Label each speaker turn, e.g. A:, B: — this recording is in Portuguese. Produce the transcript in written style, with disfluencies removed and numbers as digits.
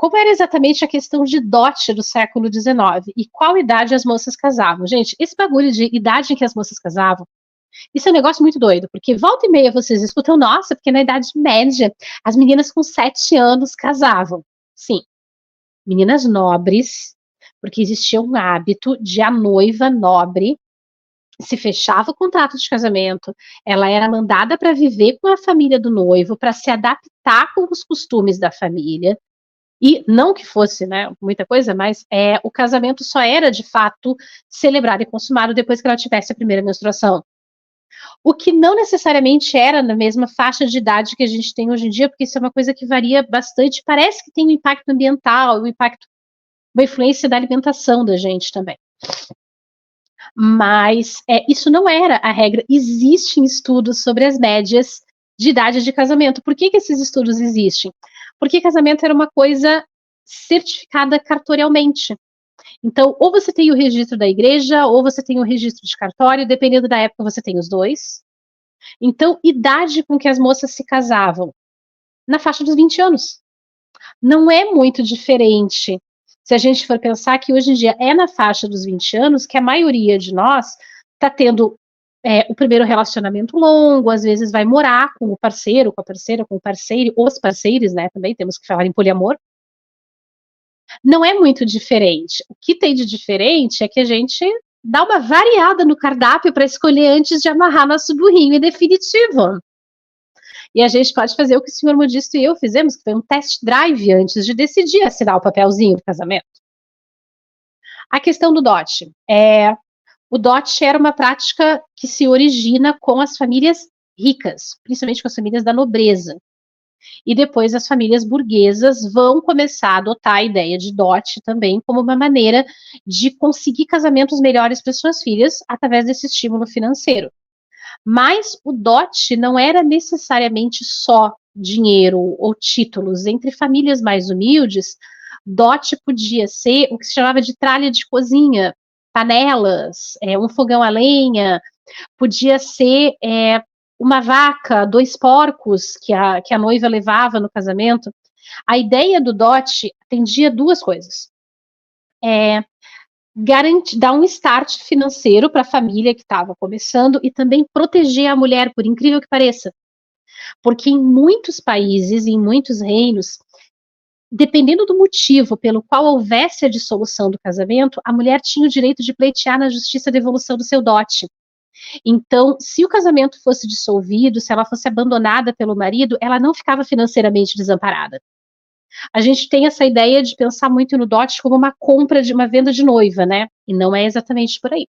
A: como era exatamente a questão de dote do século XIX e qual idade as moças casavam. Gente, esse bagulho de idade em que as moças casavam, isso é um negócio muito doido, porque volta e meia vocês escutam, nossa, porque na Idade Média as meninas com 7 anos casavam. Sim, meninas nobres, porque existia um hábito de a noiva nobre se fechava o contrato de casamento, ela era mandada para viver com a família do noivo, para se adaptar com os costumes da família, e não que fosse, né, muita coisa, mas o casamento só era de fato celebrado e consumado depois que ela tivesse a primeira menstruação. O que não necessariamente era na mesma faixa de idade que a gente tem hoje em dia, porque isso é uma coisa que varia bastante, parece que tem um impacto ambiental, um impacto, uma influência da alimentação da gente também. Mas isso não era a regra. Existem estudos sobre as médias de idade de casamento. Por que esses estudos existem? Porque casamento era uma coisa certificada cartorialmente. Então, ou você tem o registro da igreja, ou você tem o registro de cartório, dependendo da época você tem os dois. Então, idade com que as moças se casavam? Na faixa dos 20 anos. Não é muito diferente se a gente for pensar que hoje em dia é na faixa dos 20 anos que a maioria de nós está tendo o primeiro relacionamento longo, às vezes vai morar com o parceiro, com a parceira, com o parceiro, os parceiros, né, também temos que falar em poliamor. Não é muito diferente. O que tem de diferente é que a gente dá uma variada no cardápio para escolher antes de amarrar nosso burrinho em definitivo. E a gente pode fazer o que o senhor Modisto e eu fizemos, que foi um test drive antes de decidir assinar o papelzinho do casamento. A questão do dote. O dote era uma prática que se origina com as famílias ricas, principalmente com as famílias da nobreza. E depois as famílias burguesas vão começar a adotar a ideia de dote também como uma maneira de conseguir casamentos melhores para suas filhas através desse estímulo financeiro. Mas o dote não era necessariamente só dinheiro ou títulos. Entre famílias mais humildes, dote podia ser o que se chamava de tralha de cozinha, panelas, um fogão a lenha, podia ser uma vaca, 2 porcos que a noiva levava no casamento. A ideia do dote atendia 2 coisas. Dar um start financeiro para a família que estava começando e também proteger a mulher, por incrível que pareça. Porque em muitos países, em muitos reinos, dependendo do motivo pelo qual houvesse a dissolução do casamento, a mulher tinha o direito de pleitear na justiça a devolução do seu dote. Então, se o casamento fosse dissolvido, se ela fosse abandonada pelo marido, ela não ficava financeiramente desamparada. A gente tem essa ideia de pensar muito no dote como uma compra de uma venda de noiva, né? E não é exatamente por aí.